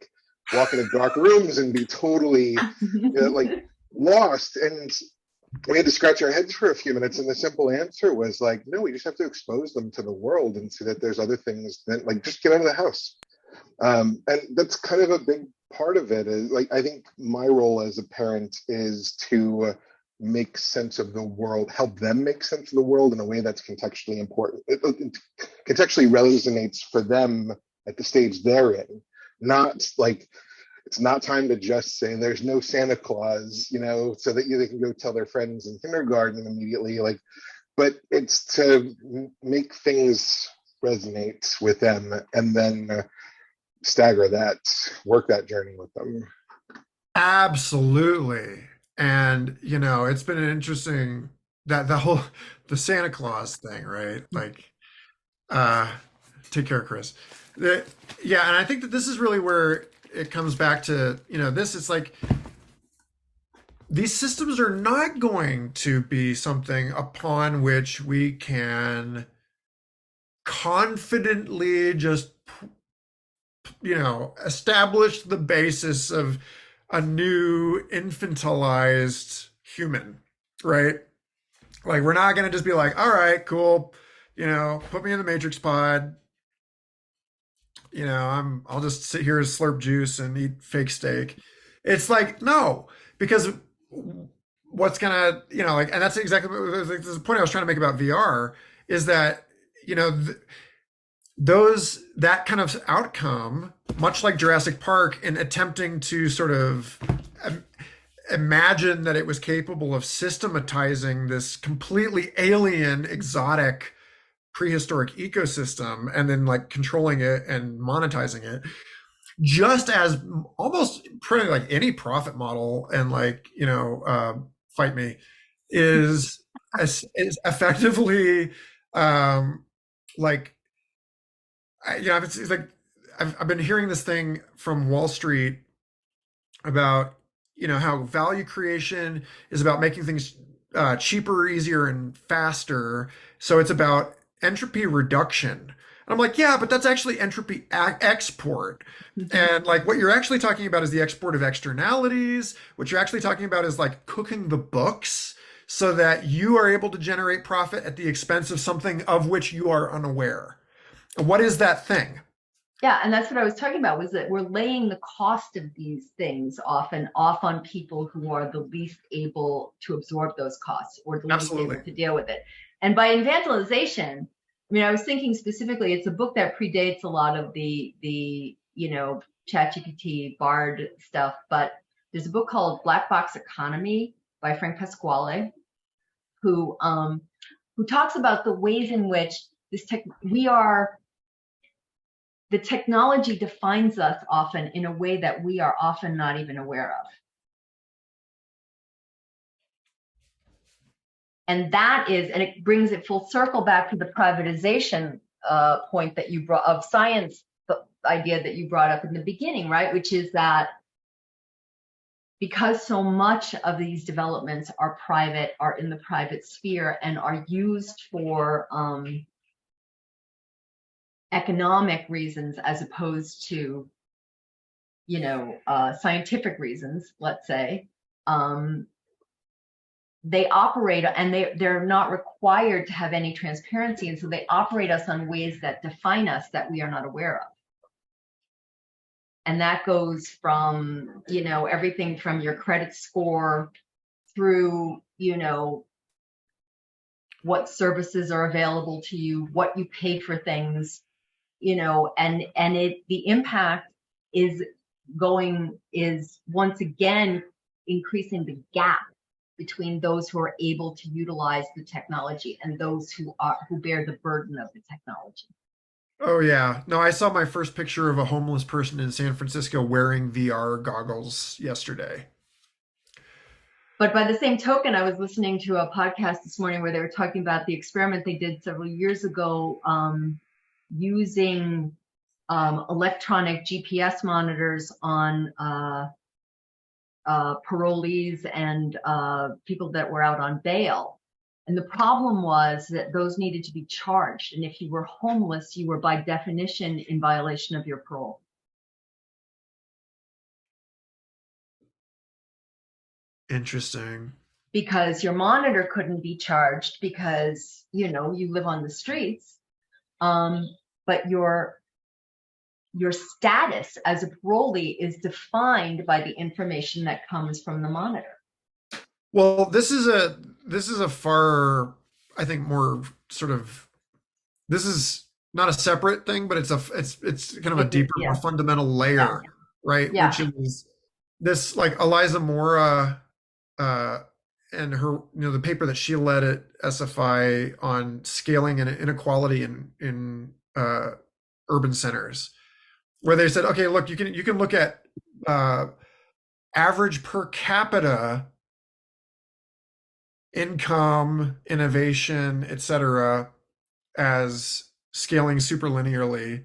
walk into dark rooms and be totally lost. And we had to scratch our heads for a few minutes. And the simple answer was no, we just have to expose them to the world and see that there's other things that just get out of the house. And that's kind of a big part of it. Is I think my role as a parent is to make sense of the world, help them make sense of the world in a way that's contextually important. It contextually resonates for them at the stage they're in. Not like, it's not time to just say there's no Santa Claus, you know, so that they can go tell their friends in kindergarten immediately. Like, but it's to make things resonate with them and then stagger that, work that journey with them. Absolutely. And, you know, it's been an interesting, that the Santa Claus thing, right? Like, take care, Chris. Yeah, and I think that this is really where it comes back to, you know, it's like, these systems are not going to be something upon which we can confidently just, you know, establish the basis of a new infantilized human, right? Like, we're not going to just be like, all right, cool, you know, put me in the Matrix pod, you know, I'll just sit here and slurp juice and eat fake steak. It's like, no, because what's gonna, you know, like, and that's exactly the point I was trying to make about VR, is that, you know, that kind of outcome, much like Jurassic Park, in attempting to sort of imagine that it was capable of systematizing this completely alien, exotic, prehistoric ecosystem and then like controlling it and monetizing it, just as almost pretty like any profit model, and like, you know, fight me, is effectively like, you know, it's like I've been hearing this thing from Wall Street about, you know, how value creation is about making things cheaper, easier, and faster. So it's about entropy reduction. And I'm like, yeah, but that's actually entropy export. And like, what you're actually talking about is the export of externalities. What you're actually talking about is like cooking the books so that you are able to generate profit at the expense of something of which you are unaware. What is that thing? Yeah, and that's what I was talking about, was that we're laying the cost of these things often off on people who are the least able to absorb those costs or the least able to deal with it. And by infantilization, I mean, I was thinking specifically, it's a book that predates a lot of the you know, ChatGPT, Bard stuff, but there's a book called Black Box Economy by Frank Pasquale, who talks about the ways in which the technology defines us often in a way that we are often not even aware of. And that is, and it brings it full circle back to the privatization point that you brought of science, the idea that you brought up in the beginning, right? Which is that because so much of these developments are private, are in the private sphere, and are used for economic reasons as opposed to, you know, scientific reasons, let's say, they operate, and they're not required to have any transparency, and so they operate us on ways that define us that we are not aware of. And that goes from, you know, everything from your credit score through, you know, what services are available to you, what you pay for things, you know, and the impact is once again increasing the gap between those who are able to utilize the technology and those who bear the burden of the technology. Oh yeah. No, I saw my first picture of a homeless person in San Francisco wearing VR goggles yesterday. But by the same token, I was listening to a podcast this morning where they were talking about the experiment they did several years ago, using electronic GPS monitors on parolees and people that were out on bail. And the problem was that those needed to be charged. And if you were homeless, you were by definition in violation of your parole. Interesting. Because your monitor couldn't be charged because, you know, you live on the streets, but your status as a parolee is defined by the information that comes from the monitor. Well, this is a far, I think, more sort of, this is not a separate thing, but it's kind of a deeper, more Yeah, fundamental yeah, layer, right? yeah. Which is this, like Eliza Mora, uh, and her, the paper that she led at SFI on scaling and inequality in urban centers, where they said, okay, look, you can look at uh, average per capita income, innovation, etc., as scaling superlinearly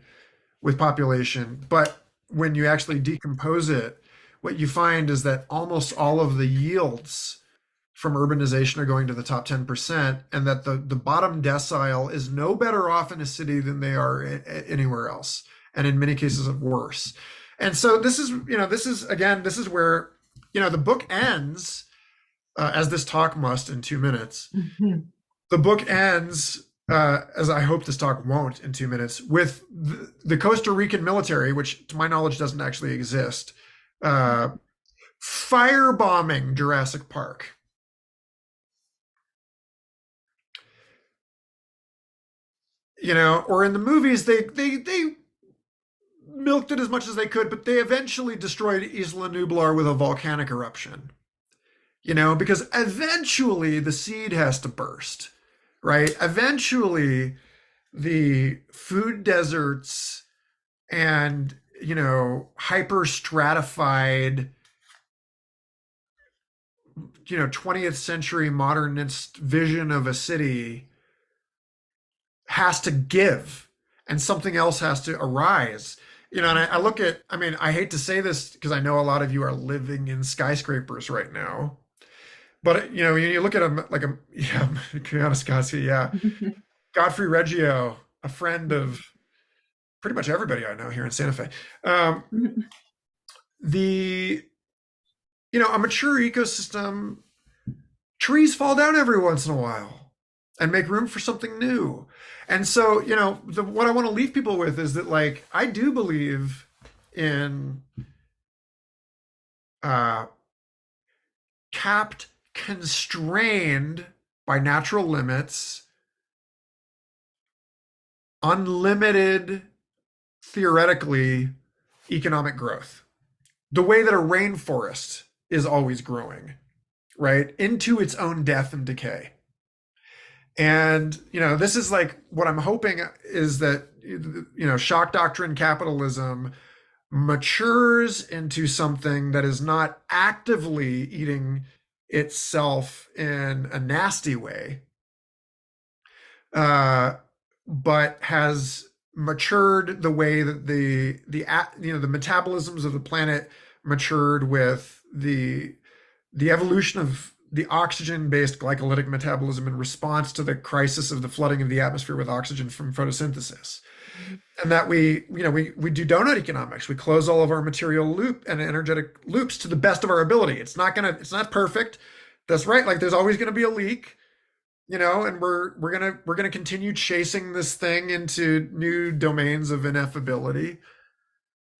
with population. But when you actually decompose it, what you find is that almost all of the yields from urbanization are going to the top 10%, and that the bottom decile is no better off in a city than they are anywhere else, and in many cases worse. And so this is where, the book ends, as this talk must in 2 minutes. Mm-hmm. The book ends, as I hope this talk won't in 2 minutes, with the Costa Rican military, which to my knowledge doesn't actually exist, firebombing Jurassic Park. Or in the movies, they milked it as much as they could, but they eventually destroyed Isla Nublar with a volcanic eruption. Because eventually the seed has to burst, right? Eventually the food deserts and, hyper stratified, 20th century modernist vision of a city has to give, and something else has to arise. And I look at, I hate to say this because I know a lot of you are living in skyscrapers right now, but you look at Godfrey Reggio, a friend of pretty much everybody I know here in Santa Fe. A mature ecosystem, trees fall down every once in a while and make room for something new. And so, what I want to leave people with is that, like, I do believe in capped, constrained by natural limits, unlimited, theoretically, economic growth. The way that a rainforest is always growing, right? Into its own death and decay. And, this is like what I'm hoping is that, shock doctrine capitalism matures into something that is not actively eating itself in a nasty way, but has matured the way that the metabolisms of the planet matured with the evolution of the oxygen-based glycolytic metabolism in response to the crisis of the flooding of the atmosphere with oxygen from photosynthesis. And that we do donut economics. We close all of our material loop and energetic loops to the best of our ability. It's not perfect. That's right. Like, there's always going to be a leak, and we're going to continue chasing this thing into new domains of ineffability.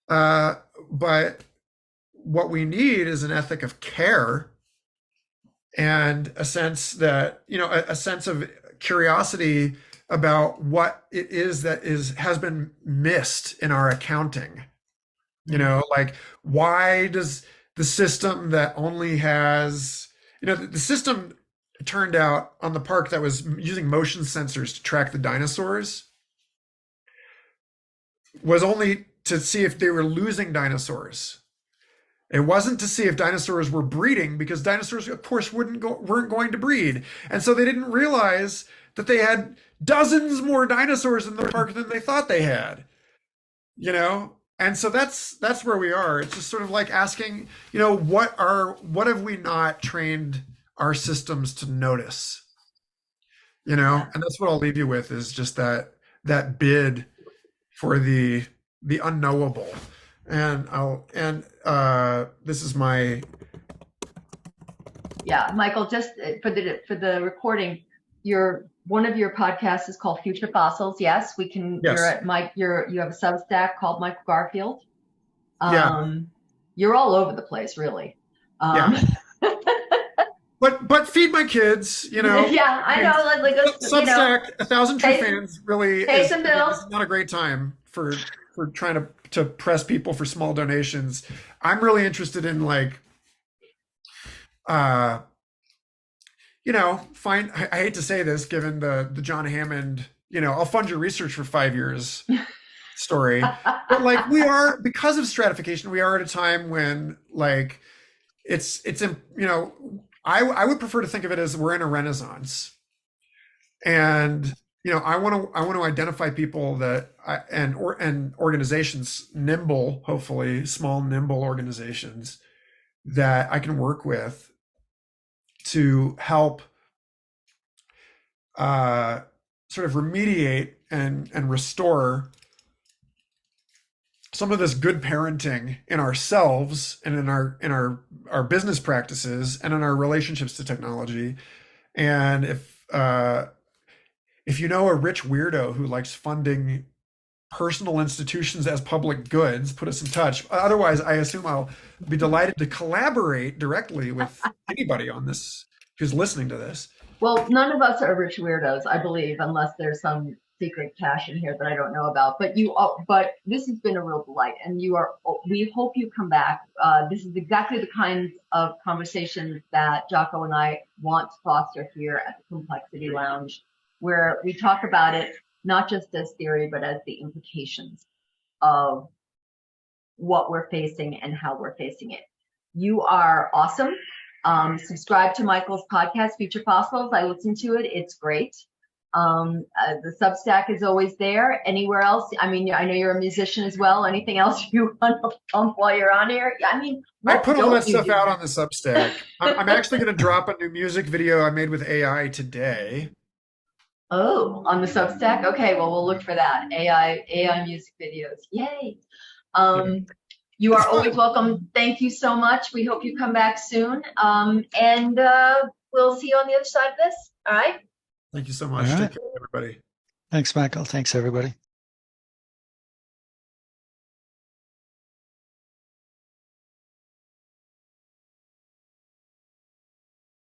But what we need is an ethic of care, and a sense that, a sense of curiosity about what it is that has been missed in our accounting. Like, why does the system that only has, the system turned out on the park that was using motion sensors to track the dinosaurs was only to see if they were losing dinosaurs. It wasn't to see if dinosaurs were breeding, because dinosaurs, of course, weren't going to breed. And so they didn't realize that they had dozens more dinosaurs in the park than they thought they had. And so that's where we are. It's just sort of like asking, what have we not trained our systems to notice? And that's what I'll leave you with, is just that bid for the unknowable. And this is my, Michael, just for the recording, one of your podcasts is called Future Fossils. Yes, we can. Yes. You're at Mike. You have a Substack called Michael Garfield. Yeah. You're all over the place, really. Well, but feed my kids, you know. Yeah, I know. Like Substack, 1,000 True pay- Fans really pay is some bills. not a great time for trying to press people for small donations. I'm really interested in like, you know, I hate to say this, given the John Hammond, you know, I'll fund your research for 5 years story, but like because of stratification, we are at a time when like it's you know, I would prefer to think of it as we're in a renaissance, and you know, I want to identify people that and organizations, hopefully small nimble organizations that I can work with to help sort of remediate and restore some of this good parenting in ourselves and in our business practices and in our relationships to technology. And if you know a rich weirdo who likes funding personal institutions as public goods, put us in touch. Otherwise, I assume I'll be delighted to collaborate directly with anybody on this who's listening to this. Well, none of us are rich weirdos, I believe, unless there's some secret cash in here that I don't know about. But this has been a real delight, and we hope you come back. This is exactly the kinds of conversations that Jocko and I want to foster here at the Complexity Lounge, where we talk about it not just as theory, but as the implications of what we're facing and how we're facing it. You are awesome. Subscribe to Michael's podcast, Future Fossils. I listen to it. It's great. The Substack is always there. Anywhere else? I mean, I know you're a musician as well. Anything else you want to pump while you're on here? I mean, I put all that stuff out on the Substack. I'm actually going to drop a new music video I made with AI today. Oh, on the Substack? Okay, well, we'll look for that. AI music videos. Yay. You are always welcome. Thank you so much. We hope you come back soon. And we'll see you on the other side of this. All right? Thank you so much. All right. Take care, everybody. Thanks, Michael. Thanks, everybody.